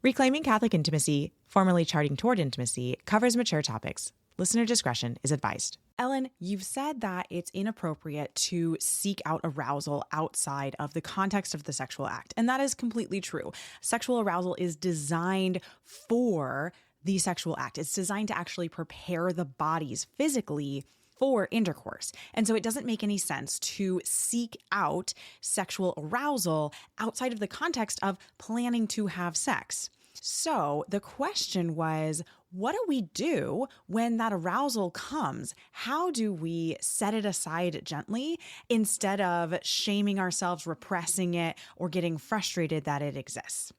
Reclaiming Catholic Intimacy, formerly Charting Toward Intimacy, covers mature topics. Listener discretion is advised. Ellen, you've said that it's inappropriate to seek out arousal outside of the context of the sexual act. And that is completely true. Sexual arousal is designed for the sexual act. It's designed to actually prepare the bodies physically for intercourse. And so it doesn't make any sense to seek out sexual arousal outside of the context of planning to have sex. So the question was, what do we do when that arousal comes? How do we set it aside gently instead of shaming ourselves, repressing it, or getting frustrated that it exists?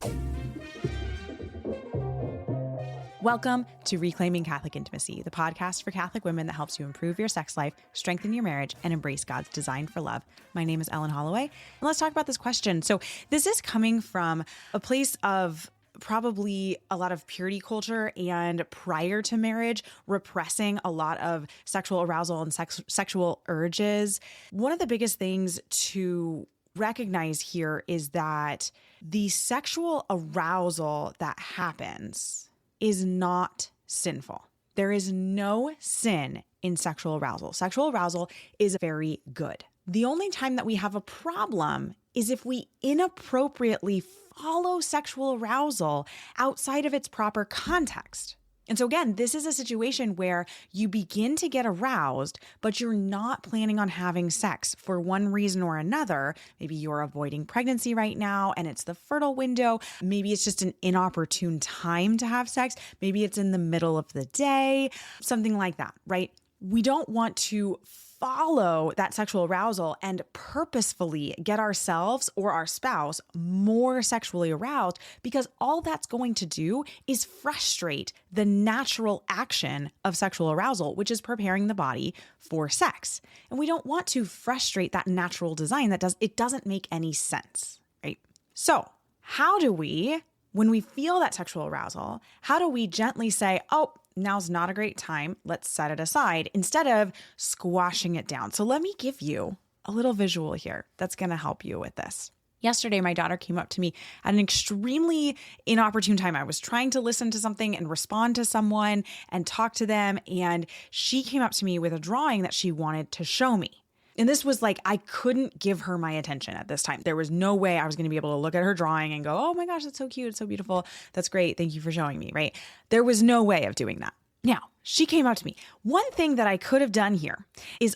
Welcome to Reclaiming Catholic Intimacy, the podcast for Catholic women that helps you improve your sex life, strengthen your marriage, and embrace God's design for love. My name is Ellen Holloway, and let's talk about this question. So this is coming from a place of probably a lot of purity culture and prior to marriage, repressing a lot of sexual arousal and sexual urges. One of the biggest things to recognize here is that the sexual arousal that happens is not sinful. There is no sin in sexual arousal. Sexual arousal is very good. The only time that we have a problem is if we inappropriately follow sexual arousal outside of its proper context. And so again, this is a situation where you begin to get aroused, but you're not planning on having sex for one reason or another. Maybe you're avoiding pregnancy right now and it's the fertile window. Maybe it's just an inopportune time to have sex. Maybe it's in the middle of the day, something like that, right? We don't want to follow that sexual arousal and purposefully get ourselves or our spouse more sexually aroused, because all that's going to do is frustrate the natural action of sexual arousal, which is preparing the body for sex. And we don't want to frustrate that natural design it doesn't make any sense, right? So how do we, when we feel that sexual arousal, how do we gently say, oh, now's not a great time, let's set it aside, instead of squashing it down? So let me give you a little visual here that's going to help you with this. Yesterday, my daughter came up to me at an extremely inopportune time. I was trying to listen to something and respond to someone and talk to them, and she came up to me with a drawing that she wanted to show me. And this was like, I couldn't give her my attention at this time. There was no way I was going to be able to look at her drawing and go, oh my gosh, that's so cute. It's so beautiful. That's great. Thank you for showing me, right? There was no way of doing that. Now, she came up to me. One thing that I could have done here is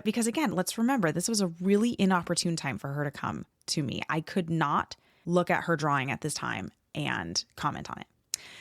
because again, let's remember, this was a really inopportune time for her to come to me. I could not look at her drawing at this time and comment on it.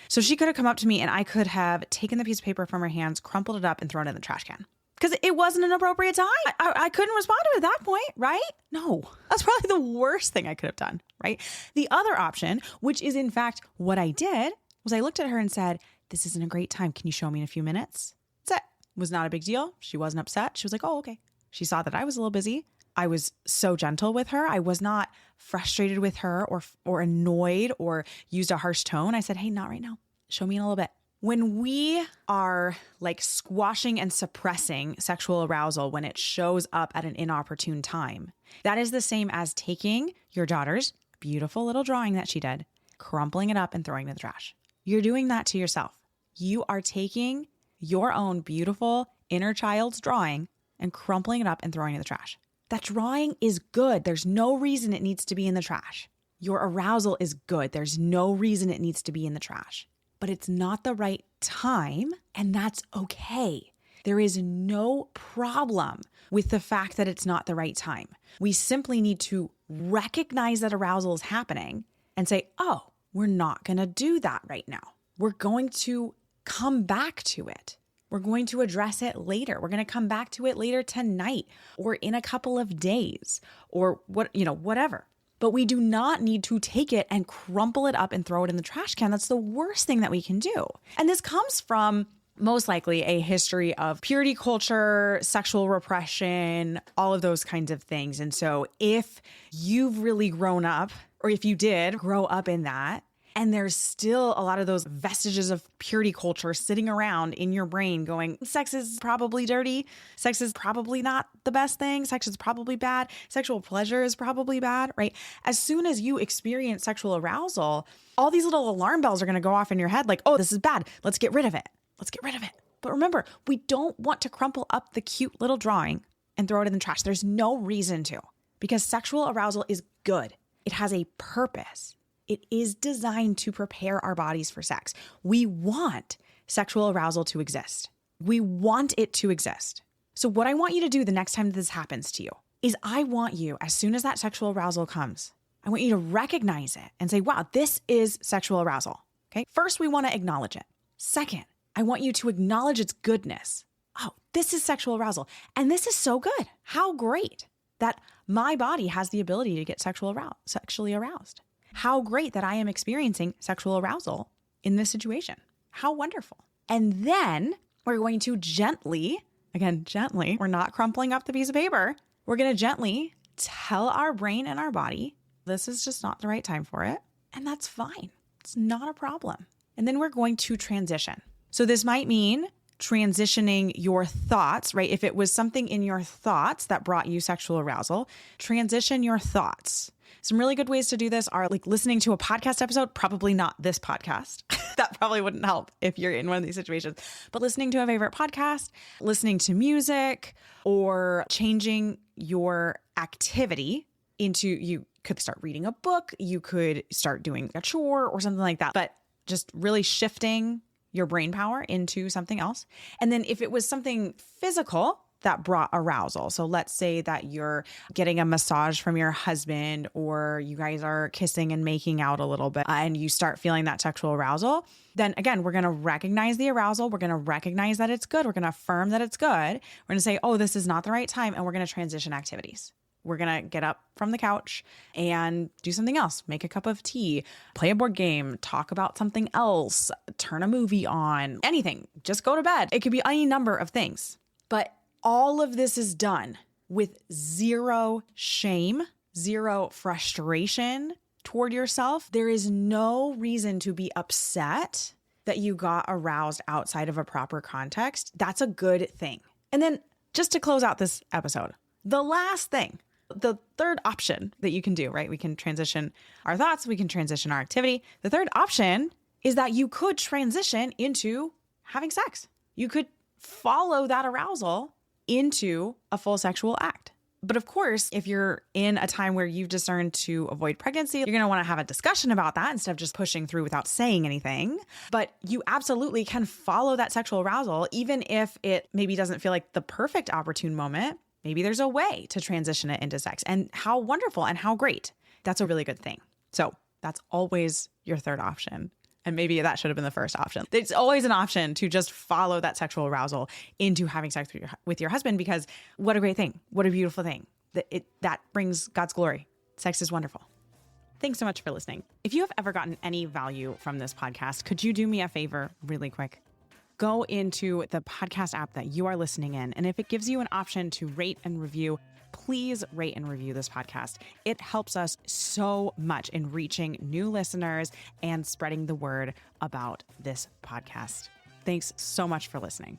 So she could have come up to me and I could have taken the piece of paper from her hands, crumpled it up and thrown it in the trash can. Because it wasn't an appropriate time. I couldn't respond to it at that point, right? No, that's probably the worst thing I could have done, right? The other option, which is in fact what I did, was I looked at her and said, this isn't a great time. Can you show me in a few minutes? That's it. It was not a big deal. She wasn't upset. She was like, oh, okay. She saw that I was a little busy. I was so gentle with her. I was not frustrated with her or annoyed or used a harsh tone. I said, hey, not right now. Show me in a little bit. When we are like squashing and suppressing sexual arousal when it shows up at an inopportune time, that is the same as taking your daughter's beautiful little drawing that she did, crumpling it up and throwing it in the trash. You're doing that to yourself. You are taking your own beautiful inner child's drawing and crumpling it up and throwing it in the trash. That drawing is good. There's no reason it needs to be in the trash. Your arousal is good. There's no reason it needs to be in the trash. But it's not the right time, and that's okay. There is no problem with the fact that it's not the right time. We simply need to recognize that arousal is happening and say, oh, we're not going to do that right now. We're going to come back to it. We're going to address it later. We're going to come back to it later tonight or in a couple of days or whatever. But we do not need to take it and crumple it up and throw it in the trash can. That's the worst thing that we can do. And this comes from most likely a history of purity culture, sexual repression, all of those kinds of things. And so if you've really grown up, or if you did grow up in that, And there's still a lot of those vestiges of purity culture sitting around in your brain going, sex is probably dirty. Sex is probably not the best thing. Sex is probably bad. Sexual pleasure is probably bad, right? As soon as you experience sexual arousal, all these little alarm bells are going to go off in your head like, oh, this is bad. Let's get rid of it. Let's get rid of it. But remember, we don't want to crumple up the cute little drawing and throw it in the trash. There's no reason to, because sexual arousal is good. It has a purpose. It is designed to prepare our bodies for sex. We want sexual arousal to exist. We want it to exist. So what I want you to do the next time this happens to you is I want you, as soon as that sexual arousal comes, I want you to recognize it and say, wow, this is sexual arousal. Okay. First, we want to acknowledge it. Second, I want you to acknowledge its goodness. Oh, this is sexual arousal. And this is so good. How great that my body has the ability to get sexually aroused. How great that I am experiencing sexual arousal in this situation. How wonderful. And then we're going to gently, we're not crumpling up the piece of paper. We're going to gently tell our brain and our body, this is just not the right time for it. And that's fine. It's not a problem. And then we're going to transition. So this might mean transitioning your thoughts, right? If it was something in your thoughts that brought you sexual arousal, transition your thoughts. Some really good ways to do this are like listening to a podcast episode, probably not this podcast. That probably wouldn't help if you're in one of these situations, but listening to a favorite podcast, listening to music, or changing your activity into, you could start reading a book, you could start doing a chore or something like that, but just really shifting your brain power into something else. And then if it was something physical that brought arousal, so let's say that you're getting a massage from your husband, or you guys are kissing and making out a little bit and you start feeling that sexual arousal, then again, we're going to recognize the arousal. We're going to recognize that it's good. We're going to affirm that it's good. We're going to say, oh, this is not the right time. And we're going to transition activities. We're going to get up from the couch and do something else, make a cup of tea, play a board game, talk about something else, turn a movie on, anything, just go to bed. It could be any number of things. But all of this is done with zero shame, zero frustration toward yourself. There is no reason to be upset that you got aroused outside of a proper context. That's a good thing. And then just to close out this episode, the last thing, the third option that you can do, right? We can transition our thoughts. We can transition our activity. The third option is that you could transition into having sex. You could follow that arousal into a full sexual act. But of course, if you're in a time where you've discerned to avoid pregnancy, you're going to want to have a discussion about that instead of just pushing through without saying anything. But you absolutely can follow that sexual arousal, even if it maybe doesn't feel like the perfect opportune moment. Maybe there's a way to transition it into sex, and how wonderful and how great. That's a really good thing. So that's always your third option. And maybe that should have been the first option. It's always an option to just follow that sexual arousal into having sex with your husband, because what a great thing. What a beautiful thing. That brings God's glory. Sex is wonderful. Thanks so much for listening. If you have ever gotten any value from this podcast, could you do me a favor really quick? Go into the podcast app that you are listening in, and if it gives you an option to rate and review, please rate and review this podcast. It helps us so much in reaching new listeners and spreading the word about this podcast. Thanks so much for listening.